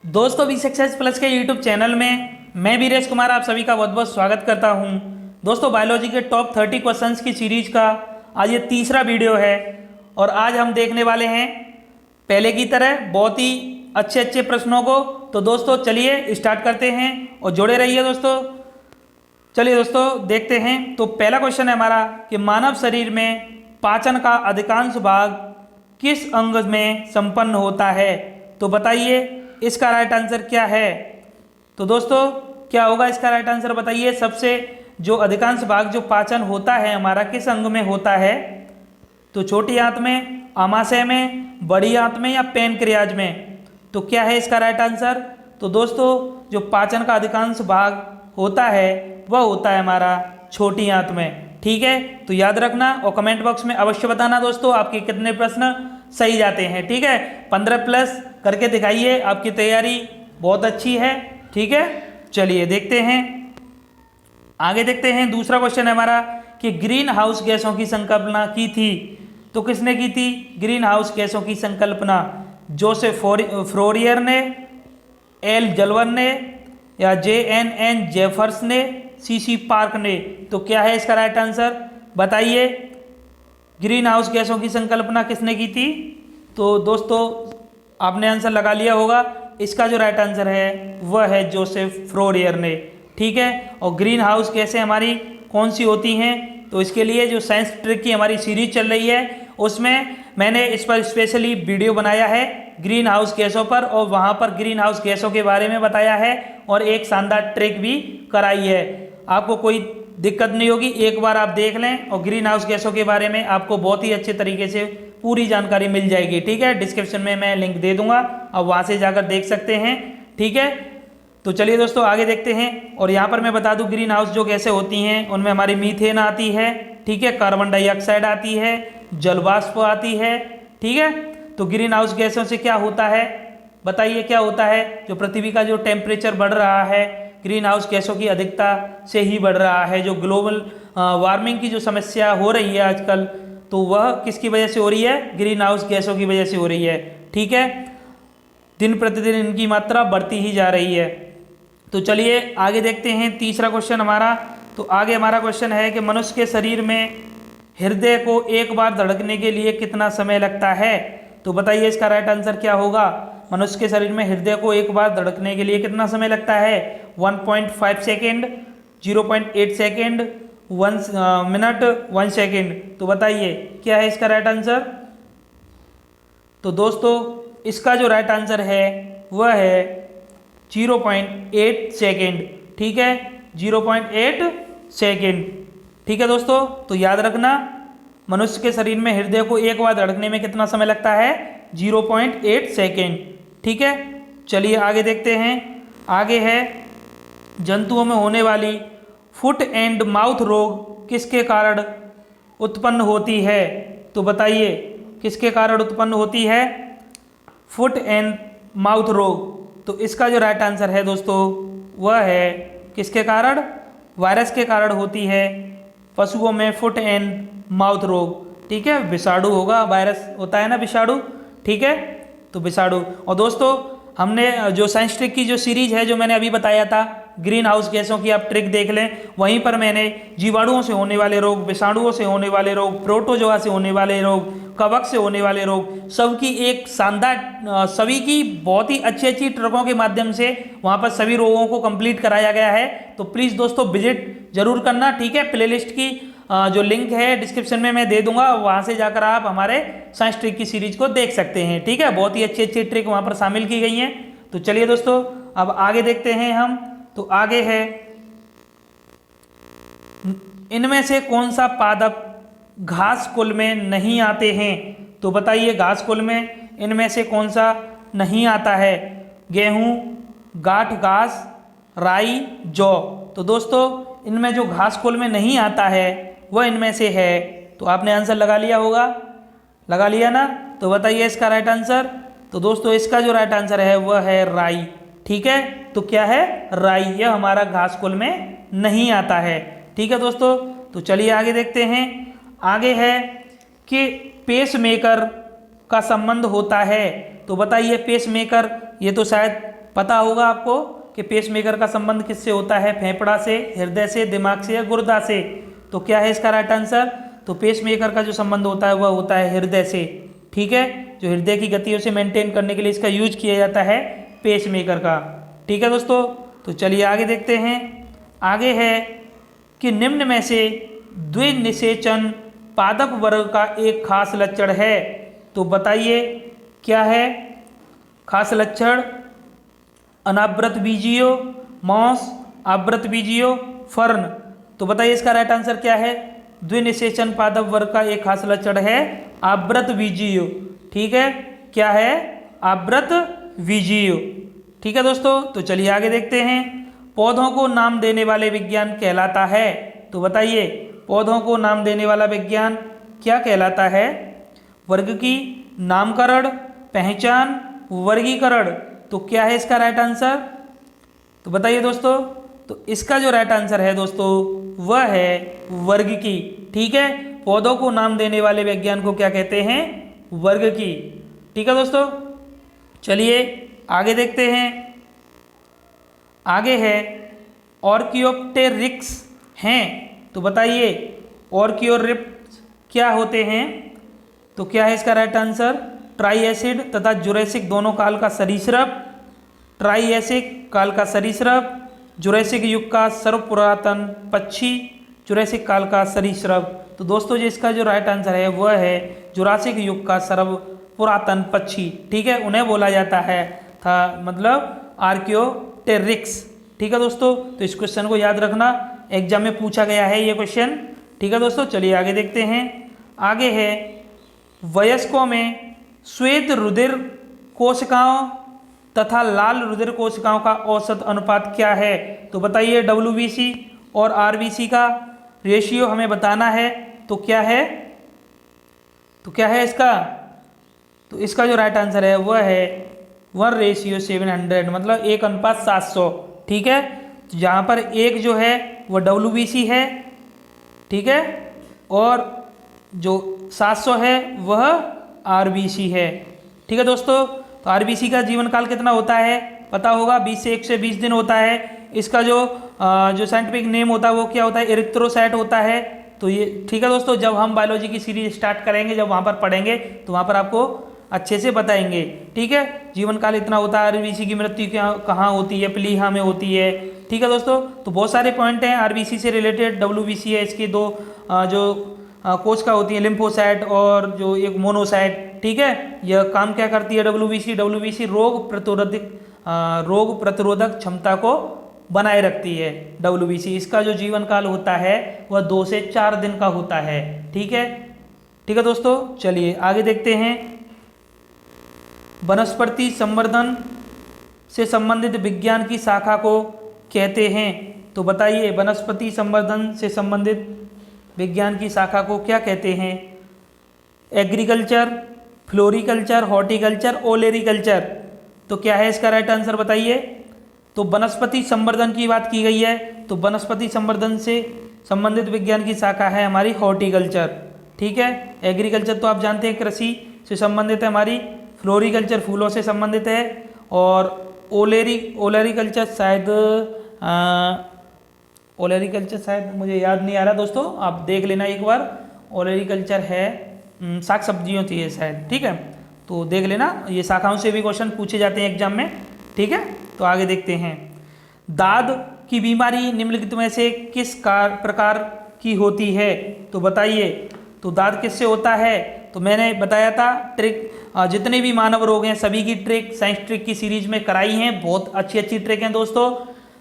दोस्तों B success plus के YouTube channel में मैं वीरेश कुमार आप सभी का बहुत बहुत स्वागत करता हूं। दोस्तों बायोलॉजी के टॉप 30 क्वेश्चंस की सीरीज का आज ये तीसरा वीडियो है और आज हम देखने वाले हैं पहले की तरह बहुत ही अच्छे अच्छे प्रश्नों को। तो दोस्तों चलिए स्टार्ट करते हैं और जुड़े रहिए दोस्तों। चलिए दोस्तों देखते हैं। तो पहला क्वेश्चन है हमारा कि मानव शरीर में पाचन का अधिकांश भाग किस अंग में संपन्न होता है। तो बताइए इसका राइट आंसर क्या है। तो दोस्तों क्या होगा इसका राइट आंसर बताइए। सबसे जो अधिकांश भाग जो पाचन होता है हमारा किस अंग में होता है। तो छोटी आंत में, आमाशय में, बड़ी आंत में या पैनक्रियाज में। तो क्या है इसका राइट आंसर। तो दोस्तों जो पाचन का अधिकांश भाग होता है वह होता है हमारा छोटी आंत में। ठीक है, तो याद रखना और कमेंट बॉक्स में अवश्य बताना दोस्तों आपके कितने प्रश्न सही जाते हैं। ठीक है, 15 प्लस करके दिखाइए, आपकी तैयारी बहुत अच्छी है। ठीक है, चलिए देखते हैं आगे। देखते हैं दूसरा क्वेश्चन है हमारा कि ग्रीन हाउस गैसों की संकल्पना की थी। तो किसने की थी ग्रीन हाउस गैसों की संकल्पना। जोसेफ फ्रोरियर ने, एल जलवन ने या JNN जेफर्स ने, CC पार्क ने। तो क्या है इसका राइट आंसर बताइए। ग्रीन हाउस गैसों की संकल्पना किसने की थी। तो दोस्तों आपने आंसर लगा लिया होगा। इसका जो राइट आंसर है वह है जोसेफ फ्रोरियर ने। ठीक है, और ग्रीन हाउस गैसें हमारी कौन सी होती हैं। तो इसके लिए जो साइंस ट्रिक की हमारी सीरीज चल रही है उसमें मैंने इस पर स्पेशली वीडियो बनाया है ग्रीन हाउस गैसों पर, और वहाँ पर ग्रीन हाउस गैसों के बारे में बताया है और एक शानदार ट्रिक भी कराई है। आपको कोई दिक्कत नहीं होगी, एक बार आप देख लें और ग्रीन हाउस गैसों के बारे में आपको बहुत ही अच्छे तरीके से पूरी जानकारी मिल जाएगी। ठीक है, डिस्क्रिप्शन में मैं लिंक दे दूंगा, अब वहाँ से जाकर देख सकते हैं। ठीक है, तो चलिए दोस्तों आगे देखते हैं। और यहाँ पर मैं बता दूं ग्रीन हाउस जो गैसें होती हैं उनमें हमारी मीथेन आती है। ठीक है, कार्बन डाइऑक्साइड आती है, जलवाष्प आती है। ठीक है, तो ग्रीन हाउस गैसों से क्या होता है बताइए क्या होता है। जो पृथ्वी का जो टेम्परेचर बढ़ रहा है ग्रीन हाउस गैसों की अधिकता से ही बढ़ रहा है। जो ग्लोबल वार्मिंग की जो समस्या हो रही है आजकल, तो वह किसकी वजह से हो रही है, ग्रीन हाउस गैसों की वजह से हो रही है। ठीक है, दिन प्रतिदिन इनकी मात्रा बढ़ती ही जा रही है। तो चलिए आगे देखते हैं तीसरा क्वेश्चन हमारा। तो आगे हमारा क्वेश्चन है कि मनुष्य के शरीर में हृदय को एक बार धड़कने के लिए कितना समय लगता है। तो बताइए इसका राइट आंसर क्या होगा। मनुष्य के शरीर में हृदय को एक बार धड़कने के लिए कितना समय लगता है। 1.5 सेकेंड, 0.8 सेकेंड, 1 मिनट, 1 सेकेंड। तो बताइए क्या है इसका राइट आंसर। तो दोस्तों इसका जो राइट आंसर है वह है 0.8 सेकेंड। ठीक है, 0.8 सेकेंड। ठीक है दोस्तों, तो याद रखना मनुष्य के शरीर में हृदय को एक बार धड़कने में कितना समय लगता है, 0.8 सेकेंड। ठीक है, चलिए आगे देखते हैं। आगे है जंतुओं में होने वाली फुट एंड माउथ रोग किसके कारण उत्पन्न होती है। तो बताइए किसके कारण उत्पन्न होती है फुट एंड माउथ रोग। तो इसका जो राइट आंसर है दोस्तों वह है किसके कारण, वायरस के कारण होती है पशुओं में फुट एंड माउथ रोग। ठीक है, विषाणु होगा, वायरस होता है ना विषाणु। ठीक है, तो विषाणु। और दोस्तों हमने जो साइंस ट्रिक की जो सीरीज है जो मैंने अभी बताया था ग्रीन हाउस गैसों की, आप ट्रिक देख लें। वहीं पर मैंने जीवाणुओं से होने वाले रोग, विषाणुओं से होने वाले रोग, प्रोटोजोआ से होने वाले रोग, कवक से होने वाले रोग, सबकी एक शानदार सभी की बहुत ही अच्छी अच्छी ट्रिकों के माध्यम से वहाँ पर सभी रोगों को कंप्लीट कराया गया है। तो प्लीज़ दोस्तों विजिट जरूर करना। ठीक है, प्लेलिस्ट की जो लिंक है डिस्क्रिप्शन में मैं दे दूंगा, वहाँ से जाकर आप हमारे साइंस ट्रिक की सीरीज को देख सकते हैं। ठीक है, बहुत ही अच्छी अच्छी ट्रिक वहाँ पर शामिल की गई हैं। तो चलिए दोस्तों अब आगे देखते हैं हम। तो आगे है इनमें से कौन सा पादप घास कुल में नहीं आते हैं। तो बताइए घास कुल में इनमें से कौन सा नहीं आता है। गेहूं, गांठ घास, राई, जौ। तो दोस्तों इनमें जो घास कुल में नहीं आता है वह इनमें से है। तो आपने आंसर लगा लिया होगा, लगा लिया ना। तो बताइए इसका राइट आंसर। तो दोस्तों इसका जो राइट आंसर है वह है राई। ठीक है, तो क्या है राई, यह हमारा घास कुल में नहीं आता है। ठीक है दोस्तों, तो चलिए आगे देखते हैं। आगे है कि पेसमेकर का संबंध होता है। तो बताइए पेसमेकर, ये तो शायद पता होगा आपको कि पेसमेकर का संबंध किससे होता है, फेफड़ा से, हृदय से, दिमाग से या गुर्दा से। तो क्या है इसका राइट आंसर? तो पेसमेकर का जो संबंध होता है वह होता है हृदय से। ठीक है, जो हृदय की गति उसे मेंटेन करने के लिए इसका यूज किया जाता है पेसमेकर का। ठीक है दोस्तों, तो चलिए आगे देखते हैं। आगे है कि निम्न में से द्विनिषेचन पादप वर्ग का एक खास लक्षण है। तो बताइए क्या है खास लक्षण? अनावृत बीजीय, मॉस, आवृत बीजीय, फर्न। तो बताइए इसका राइट आंसर क्या है? द्विनिषेचन पादप वर्ग का एक खास लक्षण है आवृत बीजीय। ठीक है, क्या है? आवृत बीजीय। ठीक है दोस्तों, तो चलिए आगे देखते हैं। पौधों को नाम देने वाले विज्ञान कहलाता है। तो बताइए पौधों को नाम देने वाला विज्ञान क्या कहलाता है? वर्ग की, नामकरण, पहचान, वर्गीकरण। तो क्या है इसका राइट आंसर? तो बताइए दोस्तों। तो इसका जो राइट आंसर है दोस्तों वह है वर्ग की। ठीक है, पौधों को नाम देने वाले विज्ञान को क्या कहते हैं? वर्ग की। ठीक है दोस्तों, चलिए आगे देखते हैं। आगे है ऑर्कियोप्टेरिक्स हैं। तो बताइए ऑर्कियोरिप्स क्या होते हैं? तो क्या है इसका राइट आंसर? ट्राइएसिड तथा जुरैसिक दोनों काल का सरीसृप, ट्राइएसिक काल का सरीसृप, जुरैसिक युग का सर्वपुरातन पक्षी, जुरैसिक काल का सरीसृप। तो दोस्तों जो इसका जो राइट आंसर है वह है जुरासिक युग का सर्वपुरातन पक्षी। ठीक है, उन्हें बोला जाता है था मतलब आर्कियोप्टेरिक्स। ठीक है दोस्तों, तो इस क्वेश्चन को याद रखना, एग्जाम में पूछा गया है ये क्वेश्चन। ठीक है दोस्तों, चलिए आगे देखते हैं। आगे है वयस्कों में श्वेत रुधिर कोशिकाओं तथा लाल रुधिर कोशिकाओं का औसत अनुपात क्या है? तो बताइए WBC और RBC का रेशियो हमें बताना है। तो क्या है? तो क्या है इसका? तो इसका जो राइट आंसर है वह है 1:700 मतलब 1:700। ठीक है, तो जहाँ पर एक जो है वह WBC है। ठीक है, और जो 700 है वह RBC है। ठीक है दोस्तों, तो RBC का जीवन काल कितना होता है? पता होगा 20 से 120 दिन होता है। इसका जो साइंटिफिक नेम होता है वो क्या होता है? एरिथ्रोसाइट होता है। तो ये ठीक है दोस्तों, जब हम बायोलॉजी की सीरीज स्टार्ट करेंगे, जब वहाँ पर पढ़ेंगे तो वहाँ पर आपको अच्छे से बताएंगे। ठीक है, जीवन काल इतना होता है। RBC की मृत्यु कहाँ होती है? प्लीहा में होती है। ठीक है दोस्तों, तो बहुत सारे पॉइंट हैं RBC से रिलेटेड। WBC है, इसके दो जो कोशिका होती है लिम्फोसाइट और जो एक मोनोसाइट। ठीक है, यह काम क्या करती है WBC रोग प्रतिरोधक क्षमता को बनाए रखती है WBC। इसका जो जीवन काल होता है वह 2 से 4 दिन का होता है। ठीक है, ठीक है दोस्तों, चलिए आगे देखते हैं। वनस्पति संवर्धन से संबंधित विज्ञान की शाखा को कहते हैं। तो बताइए वनस्पति संवर्धन से संबंधित विज्ञान की शाखा को क्या कहते हैं? Agriculture, floriculture, horticulture, olericulture. तो क्या है इसका राइट आंसर बताइए? तो वनस्पति संवर्धन की बात की गई है, तो वनस्पति संवर्धन से संबंधित विज्ञान की शाखा है हमारी हॉर्टिकल्चर। ठीक है, एग्रीकल्चर तो आप जानते हैं कृषि से संबंधित है हमारी, फ्लोरिकल्चर फूलों से संबंधित है, और ओलेरिकल्चर शायद मुझे याद नहीं आ रहा दोस्तों, आप देख लेना एक बार। ओलेरिकल्चर है साग सब्जियों थी ये शायद। ठीक है, तो देख लेना, ये शाखाओं से भी क्वेश्चन पूछे जाते हैं एग्जाम में। ठीक है, तो आगे देखते हैं। दाद की बीमारी निम्नलिखित में से किस प्रकार की होती है? तो बताइए, तो दाद किससे होता है? तो मैंने बताया था ट्रिक, जितने भी मानव रोग हैं सभी की ट्रिक साइंस ट्रिक की सीरीज में कराई हैं। बहुत अच्छी अच्छी ट्रिक हैं दोस्तों,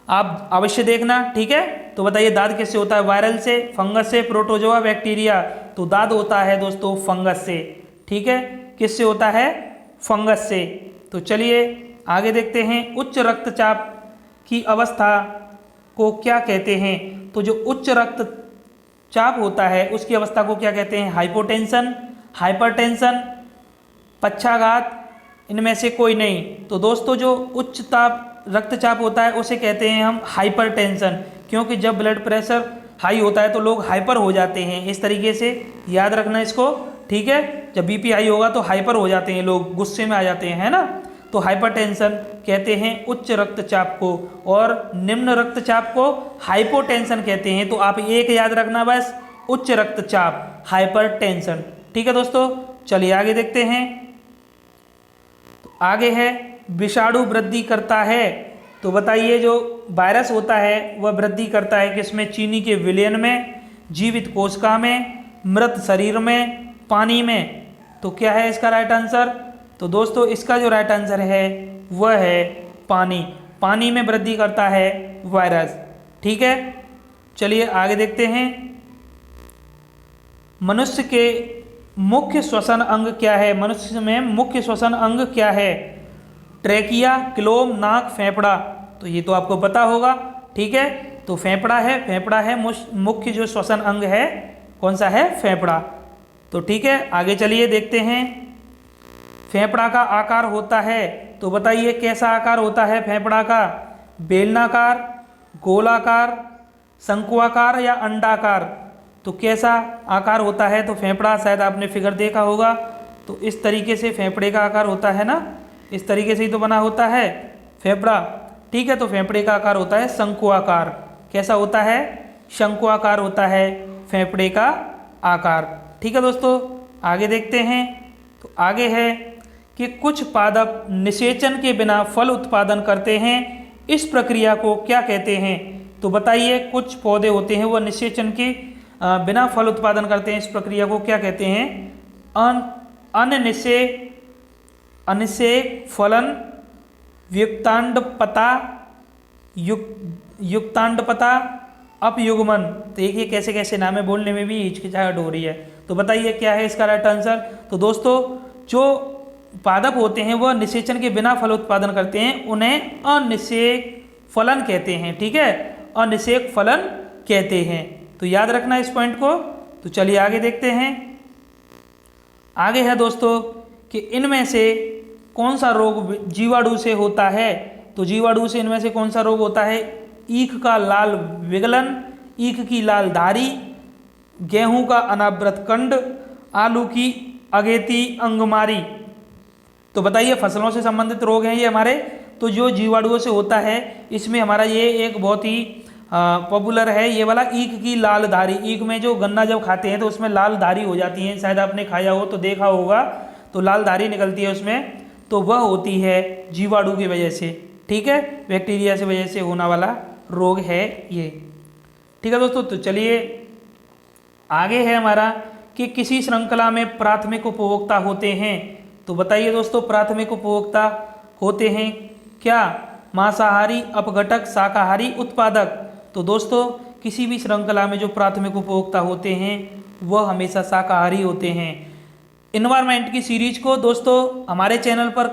आप अवश्य देखना। ठीक है, तो बताइए दाद किससे होता है? वायरल से, फंगस से, प्रोटोजोआ, बैक्टीरिया। तो दाद होता है दोस्तों फंगस से। ठीक है, किससे होता है? फंगस से। तो चलिए आगे देखते हैं। उच्च रक्तचाप की अवस्था को क्या कहते हैं? तो जो उच्च रक्तचाप होता है उसकी अवस्था को क्या कहते हैं? हाइपोटेंशन, हाइपरटेंशन, पक्षाघात, इनमें से कोई नहीं। तो दोस्तों जो उच्च रक्तचाप होता है उसे कहते हैं हम हाइपरटेंशन, क्योंकि जब ब्लड प्रेशर हाई होता है तो लोग हाइपर हो जाते हैं। इस तरीके से याद रखना इसको। ठीक है, जब BP हाई होगा तो हाइपर हो जाते हैं लोग, गुस्से में आ जाते हैं, है ना। तो हाइपरटेंशन कहते हैं उच्च रक्तचाप को, और निम्न रक्तचाप को हाइपोटेंशन कहते हैं। तो आप एक याद रखना बस, उच्च रक्तचाप हाइपरटेंशन। ठीक है दोस्तों, चलिए आगे देखते हैं। तो आगे है विषाणु वृद्धि करता है। तो बताइए जो वायरस होता है वह वृद्धि करता है किसमें? चीनी के विलयन में, जीवित कोशिका में, मृत शरीर में, पानी में। तो क्या है इसका राइट आंसर? तो दोस्तों इसका जो राइट आंसर है वह है पानी। पानी में वृद्धि करता है वायरस। ठीक है, चलिए आगे देखते हैं। मनुष्य के मुख्य श्वसन अंग क्या है? मनुष्य में मुख्य श्वसन अंग क्या है? ट्रेकिया, क्लोम, नाक, फेफड़ा। तो ये तो आपको पता होगा। ठीक है, तो फेफड़ा है, फेफड़ा है मुख्य जो श्वसन अंग है। कौन सा है? फेफड़ा। तो ठीक है, आगे चलिए देखते हैं। फेफड़ा का आकार होता है, तो बताइए कैसा आकार होता है फेफड़ा का? बेलनाकार, गोलाकार, शंक्वाकार या अंडाकार? तो कैसा आकार होता है? तो फेफड़ा शायद आपने फिगर देखा होगा। तो इस तरीके से फेफड़े का आकार होता है ना, इस तरीके से ही तो बना होता है फेफड़ा। ठीक है, तो फेफड़े का आकार होता है शंक्वाकार। कैसा होता है? शंक्वाकार होता है फेफड़े का आकार। ठीक है दोस्तों, आगे देखते हैं। तो आगे है कि कुछ पादप निषेचन के बिना फल उत्पादन करते हैं, इस प्रक्रिया को क्या कहते हैं? तो बताइए कुछ पौधे होते हैं वह निषेचन के बिना फल उत्पादन करते हैं, इस प्रक्रिया को क्या कहते हैं? अनिषेक फलन, युक्तांडपता, युक्तांडपता, अपयुग्मन। तो देखिए कैसे कैसे नाम है, बोलने में भी हिचकिचाहट हो रही है। तो बताइए क्या है इसका राइट आंसर? तो दोस्तों जो पादप होते हैं वह निषेचन के बिना फल उत्पादन करते हैं, उन्हें अनिषेक फलन कहते हैं। ठीक है, अनिषेक फलन कहते हैं। तो याद रखना इस पॉइंट को। तो चलिए आगे देखते हैं। आगे है दोस्तों कि इनमें से कौन सा रोग जीवाणु से होता है? तो जीवाणु से इनमें से कौन सा रोग होता है? ईख का लाल विगलन, ईख की लाल धारी, गेहूं का अनावृत कंड, आलू की अगेती अंगमारी। तो बताइए फसलों से संबंधित रोग हैं ये हमारे। तो जो जीवाणुओं से होता है इसमें हमारा ये एक बहुत ही पॉपुलर है, ये वाला ईख की लाल धारी। ईख में जो गन्ना जब खाते हैं तो उसमें लाल धारी हो जाती है, शायद आपने खाया हो तो देखा होगा। तो लाल धारी निकलती है उसमें, तो वह होती है जीवाणु की वजह से। ठीक है, बैक्टीरिया से वजह से होने वाला रोग है ये। ठीक है दोस्तों, तो चलिए आगे है हमारा कि किसी श्रृंखला में प्राथमिक उपभोक्ता होते हैं। तो बताइए दोस्तों प्राथमिक उपभोक्ता होते हैं क्या? मांसाहारी, अपघटक, शाकाहारी, उत्पादक। तो दोस्तों किसी भी श्रृंखला में जो प्राथमिक उपभोक्ता होते हैं वह हमेशा शाकाहारी होते हैं। इन्वायरमेंट की सीरीज को दोस्तों हमारे चैनल पर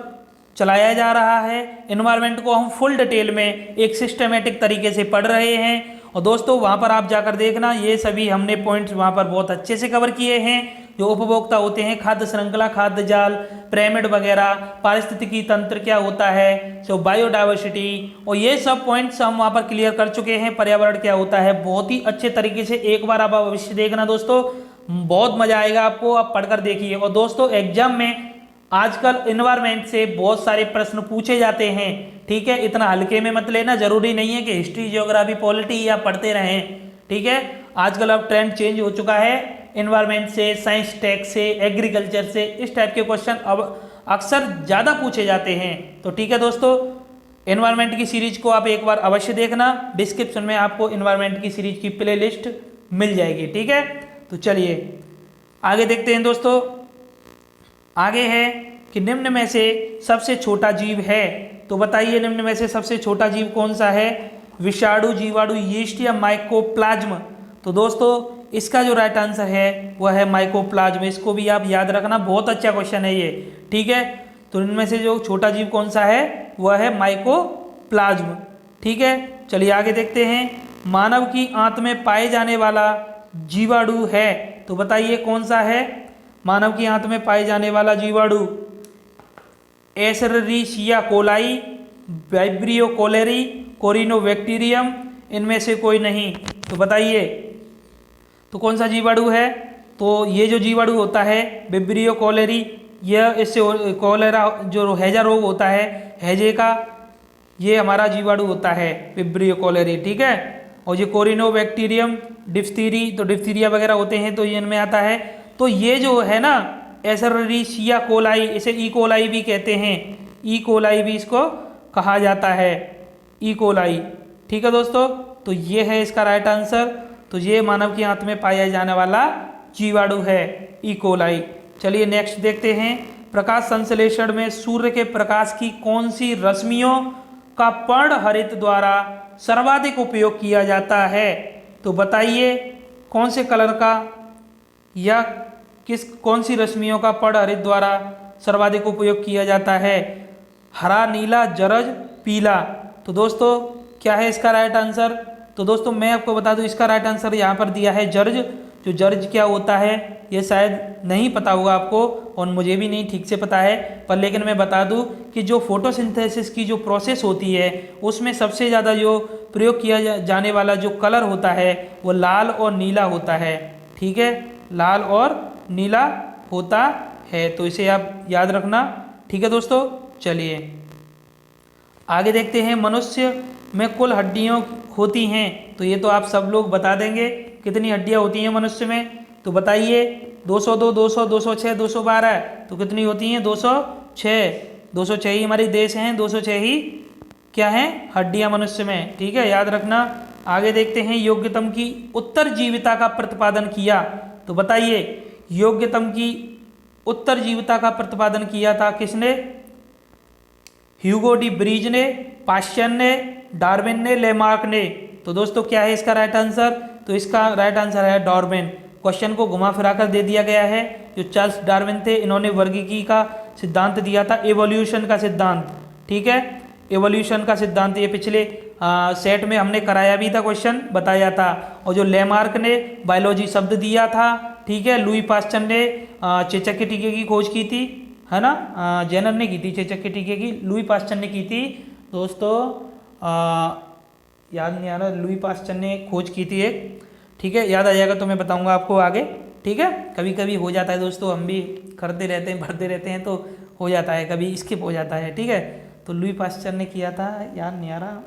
चलाया जा रहा है। इन्वायरमेंट को हम फुल डिटेल में एक सिस्टमेटिक तरीके से पढ़ रहे हैं, और दोस्तों वहाँ पर आप जाकर देखना, ये सभी हमने पॉइंट्स वहाँ पर बहुत अच्छे से कवर किए हैं। जो उपभोक्ता होते हैं, खाद्य श्रृंखला, खाद्य जाल, पिरामिड वगैरह, पारिस्थितिकी तंत्र क्या होता है, जो बायोडाइवर्सिटी, और ये सब पॉइंट्स हम वहाँ पर क्लियर कर चुके हैं। पर्यावरण क्या होता है, बहुत ही अच्छे तरीके से एक बार आप अवश्य देखना दोस्तों, बहुत मजा आएगा आपको, आप पढ़कर देखिए। और दोस्तों एग्जाम में आजकल इन्वायरमेंट से बहुत सारे प्रश्न पूछे जाते हैं। ठीक है, इतना हल्के में मत लेना, जरूरी नहीं है कि हिस्ट्री, ज्योग्राफी, पॉलिटी या पढ़ते रहें। ठीक है, आजकल अब ट्रेंड चेंज हो चुका है, इन्वायरमेंट से, साइंस टेक से, एग्रीकल्चर से, इस टाइप के क्वेश्चन अब अक्सर ज़्यादा पूछे जाते हैं। तो ठीक है दोस्तों, इन्वायरमेंट की सीरीज को आप एक बार अवश्य देखना, डिस्क्रिप्शन में आपको इन्वायरमेंट की सीरीज की प्लेलिस्ट मिल जाएगी। ठीक है, तो चलिए आगे देखते हैं दोस्तों। आगे है कि निम्न में से सबसे छोटा जीव है। तो बताइए निम्न में से सबसे छोटा जीव कौन सा है? विषाणु, जीवाणु, यीस्ट या माइकोप्लाज्म। तो दोस्तों इसका जो राइट आंसर है वह है माइकोप्लाज्म। इसको भी आप याद रखना, बहुत अच्छा क्वेश्चन है ये। ठीक है, तो इनमें से जो छोटा जीव कौन सा है वह है माइकोप्लाज्म। ठीक है, चलिए आगे देखते हैं। मानव की आंत में पाए जाने वाला जीवाणु है। तो बताइए कौन सा है मानव की आंत में पाए जाने वाला जीवाणु? एशेरिचिया कोलाई, वाइब्रियो कोलेरी, कोरिनोबैक्टीरियम, इनमें से कोई नहीं। तो बताइए तो कौन सा जीवाणु है? तो ये जो जीवाणु होता है विब्रियो कोलेरी, यह इससे कॉलेरा जो हैजा रोग होता है, हैजे का ये हमारा जीवाणु होता है विब्रियो कॉलेरी, ठीक है। और ये कोरिनोबैक्टीरियम डिप्थीरी, तो डिप्थीरिया वगैरह होते हैं तो ये इनमें आता है। तो ये जो है ना एसररीशिया कोलाई, इसे ई कोलाई भी कहते हैं, ई कोलाई भी इसको कहा जाता है, ई कोलाई, ठीक है दोस्तों। तो ये है इसका राइट आंसर। तो ये मानव की आंत में पाया जाने वाला जीवाणु है ई कोलाई। चलिए नेक्स्ट देखते हैं, प्रकाश संश्लेषण में सूर्य के प्रकाश की कौन सी रश्मियों का पर्णहरित द्वारा सर्वाधिक उपयोग किया जाता है। तो बताइए कौन से कलर का या कौन सी रश्मियों का पर्णहरित द्वारा सर्वाधिक उपयोग किया जाता है, हरा, नीला, जरज, पीला। तो दोस्तों क्या है इसका राइट आंसर। तो दोस्तों मैं आपको बता दूं इसका राइट आंसर यहाँ पर दिया है जर्ज। जो जर्ज क्या होता है ये शायद नहीं पता होगा आपको और मुझे भी नहीं ठीक से पता है, पर लेकिन मैं बता दूं कि जो फोटोसिंथेसिस की जो प्रोसेस होती है उसमें सबसे ज़्यादा जो प्रयोग किया जाने वाला जो कलर होता है वो लाल और नीला होता है, ठीक है, लाल और नीला होता है। तो इसे आप याद रखना, ठीक है दोस्तों। चलिए आगे देखते हैं, मनुष्य में कुल हड्डियाँ होती हैं। तो ये तो आप सब लोग बता देंगे कितनी हड्डियाँ होती हैं मनुष्य में। तो बताइए 202, 200, 206, 212। तो कितनी होती हैं 206। 206 ही हमारे देश हैं, 206 ही क्या हैं हड्डियाँ मनुष्य में, ठीक है, याद रखना। आगे देखते हैं, योग्यतम की उत्तरजीविता का प्रतिपादन किया। तो बताइए योग्यतम की उत्तरजीविता का प्रतिपादन किया था किसने, ह्यूगो डी ब्रीज ने, पाश्चर ने, डार्विन ने, लेमार्क ने। तो दोस्तों क्या है इसका राइट आंसर। तो इसका राइट आंसर है डार्विन। क्वेश्चन को घुमा फिरा कर दे दिया गया है। जो चार्ल्स डार्विन थे इन्होंने वर्गीकी का सिद्धांत दिया था, एवोल्यूशन का सिद्धांत, ठीक है, एवोल्यूशन का सिद्धांत। ये पिछले सेट में हमने कराया भी था, क्वेश्चन बताया था। और जो लेमार्क ने बायोलॉजी शब्द दिया था, ठीक है, लुई पास्चर ने चेचक के टीके की खोज की थी, है ना, जेनर ने की थी चेचक के टीके की, लुई पास्चर ने की थी दोस्तों, याद नहीं आ रहा, लुई पास्चर ने खोज की थी एक, ठीक है, याद आ जाएगा तो मैं बताऊंगा आपको आगे, ठीक है। कभी कभी हो जाता है दोस्तों, हम भी करते रहते हैं, भरते रहते हैं तो हो जाता है, कभी स्किप हो जाता है, ठीक है। तो लुई पास्चर ने किया था, याद नहीं आ रहा,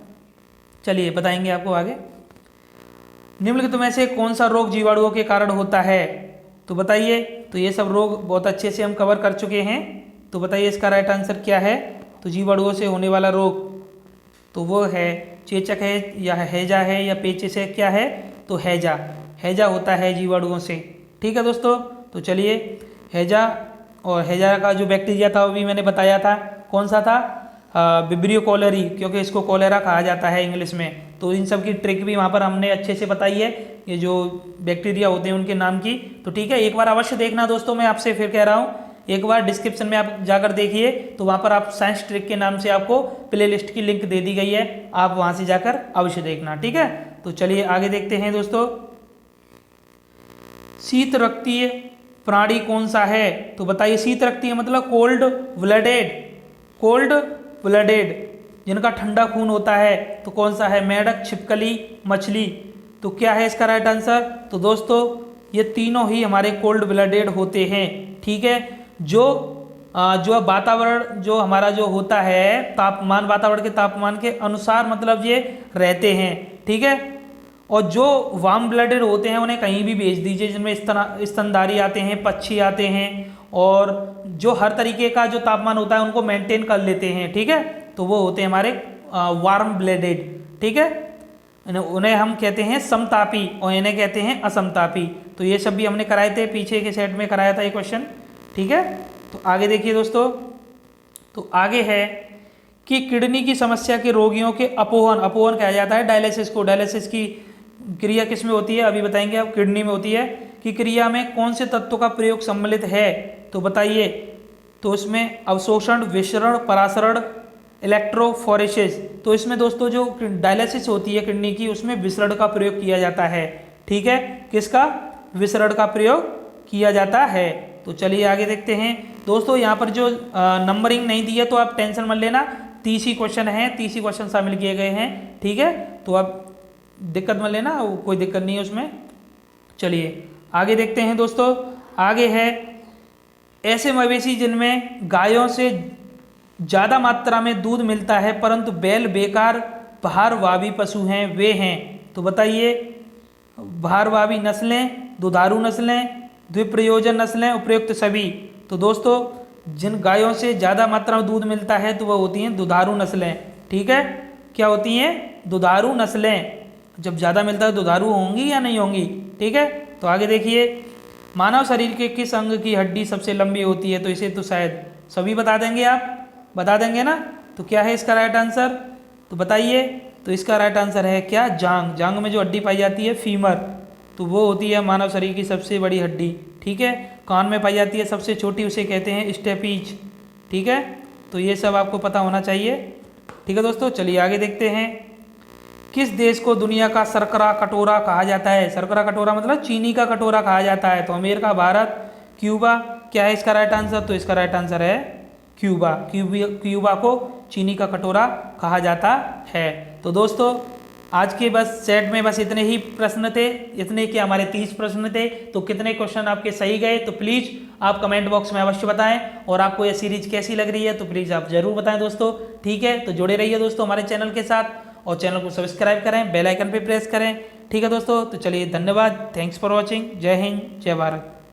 चलिए बताएंगे आपको आगे। निम्नलिखित में से कौन सा रोग जीवाणुओं के कारण होता है। तो बताइए, तो ये सब रोग बहुत अच्छे से हम कवर कर चुके हैं। तो बताइए इसका राइट आंसर क्या है। तो जीवाणुओं से होने वाला रोग तो वो है चेचक है या हैजा है या पेचिस है, क्या है, तो हैजा, हैजा होता है जीवाणुओं से, ठीक है दोस्तों। तो चलिए हैजा, और हैजा का जो बैक्टीरिया था वो भी मैंने बताया था, कौन सा था, विब्रियो कॉलेरी, क्योंकि इसको कॉलेरा कहा जाता है इंग्लिश में। तो इन सब की ट्रिक भी वहाँ पर हमने अच्छे से बताई है, ये जो बैक्टीरिया होते हैं उनके नाम की। तो ठीक है, एक बार अवश्य देखना दोस्तों, मैं आपसे फिर कह रहा हूँ, एक बार डिस्क्रिप्शन में आप जाकर देखिए, तो वहाँ पर आप साइंस ट्रिक के नाम से आपको प्लेलिस्ट की लिंक दे दी गई है, आप वहाँ से जाकर अवश्य देखना, ठीक है। तो चलिए आगे देखते हैं दोस्तों, शीत रक्तीय प्राणी कौन सा है। तो बताइए, शीत रक्तीय मतलब कोल्ड ब्लडेड, कोल्ड ब्लडेड, जिनका ठंडा खून होता है, तो कौन सा है, मेढक, छिपकली, मछली। तो क्या है इसका राइट आंसर। तो दोस्तों ये तीनों ही हमारे कोल्ड ब्लडेड होते हैं, ठीक है। जो वातावरण जो हमारा जो होता है तापमान, वातावरण के तापमान के अनुसार मतलब ये रहते हैं, ठीक है। और जो वार्म ब्लडेड होते हैं उन्हें कहीं भी भेज दीजिए, जिनमें स्तनधारी आते हैं, पक्षी आते हैं, और जो हर तरीके का जो तापमान होता है उनको मेंटेन कर लेते हैं, ठीक है। तो वो होते हैं हमारे वार्म ब्लडेड, ठीक है। उन्हें हम कहते हैं समतापी और इन्हें कहते हैं असमतापी। तो ये सब भी हमने कराए थे, पीछे के सेट में कराया था ये क्वेश्चन, ठीक है। तो आगे देखिए दोस्तों, तो आगे है कि किडनी की समस्या के रोगियों के अपोहन, अपोहन कहा जाता है डायलिसिस को। डायलिसिस की क्रिया किस में होती है, अभी बताएंगे आप, किडनी में होती है। कि क्रिया में कौन से तत्वों का प्रयोग सम्मिलित है। तो बताइए, तो इसमें अवशोषण, विसरण, परासरण, इलेक्ट्रोफोरेसिस। तो इसमें दोस्तों जो डायलिसिस होती है किडनी की, उसमें विसरण का प्रयोग किया जाता है, ठीक है। किसका, विसरण का प्रयोग किया जाता है। तो चलिए आगे देखते हैं दोस्तों, यहाँ पर जो नंबरिंग नहीं दी है तो आप टेंशन मत लेना, 30 ही क्वेश्चन हैं, 30 ही क्वेश्चन शामिल किए गए हैं, ठीक है। तो आप दिक्कत मत लेना, कोई दिक्कत नहीं है उसमें। चलिए आगे देखते हैं दोस्तों, आगे है ऐसे मवेशी जिनमें गायों से ज़्यादा मात्रा में दूध मिलता है परंतु बैल बेकार भारवाही पशु हैं वे हैं। तो बताइए, भारवाही नस्लें, दुधारू नस्लें, द्विप्रयोजन नस्लें, उपयुक्त सभी। तो दोस्तों जिन गायों से ज़्यादा मात्रा में दूध मिलता है तो वह होती हैं दुधारू नस्लें। ठीक है, क्या होती हैं? दुधारू नस्लें। जब ज़्यादा मिलता है दुधारू होंगी या नहीं होंगी? ठीक है, तो आगे देखिए, मानव शरीर के किस अंग की हड्डी सबसे लंबी होती है? तो इसे तो शायद सभी बता देंगे, आप बता देंगे ना। तो क्या है इसका राइट आंसर? तो बताइए। तो इसका राइट आंसर है क्या? जांग। जांग में जो हड्डी पाई जाती है फीमर, तो वो होती है मानव शरीर की सबसे बड़ी हड्डी। ठीक है, कान में पाई जाती है सबसे छोटी, उसे कहते हैं स्टेपीज। ठीक है, तो ये सब आपको पता होना चाहिए। ठीक है दोस्तों, चलिए आगे देखते हैं। किस देश को दुनिया का शर्करा कटोरा कहा जाता है? शर्करा कटोरा मतलब चीनी का कटोरा कहा जाता है। तो अमेरिका, भारत, क्यूबा। क्या है इसका राइट आंसर? तो इसका राइट आंसर है क्यूबा। क्यूबा को चीनी का कटोरा कहा जाता है। तो दोस्तों आज के बस सेट में बस इतने ही प्रश्न थे, इतने के हमारे 30 प्रश्न थे। तो कितने क्वेश्चन आपके सही गए तो प्लीज़ आप कमेंट बॉक्स में अवश्य बताएं। और आपको यह सीरीज कैसी लग रही है तो प्लीज़ आप जरूर बताएं दोस्तों। ठीक है, तो जुड़े रहिए दोस्तों हमारे चैनल के साथ और चैनल को सब्सक्राइब करें, बेल आइकन पे प्रेस करें। ठीक है दोस्तों, तो चलिए धन्यवाद, थैंक्स फॉर वॉचिंग। जय हिंद, जय भारत।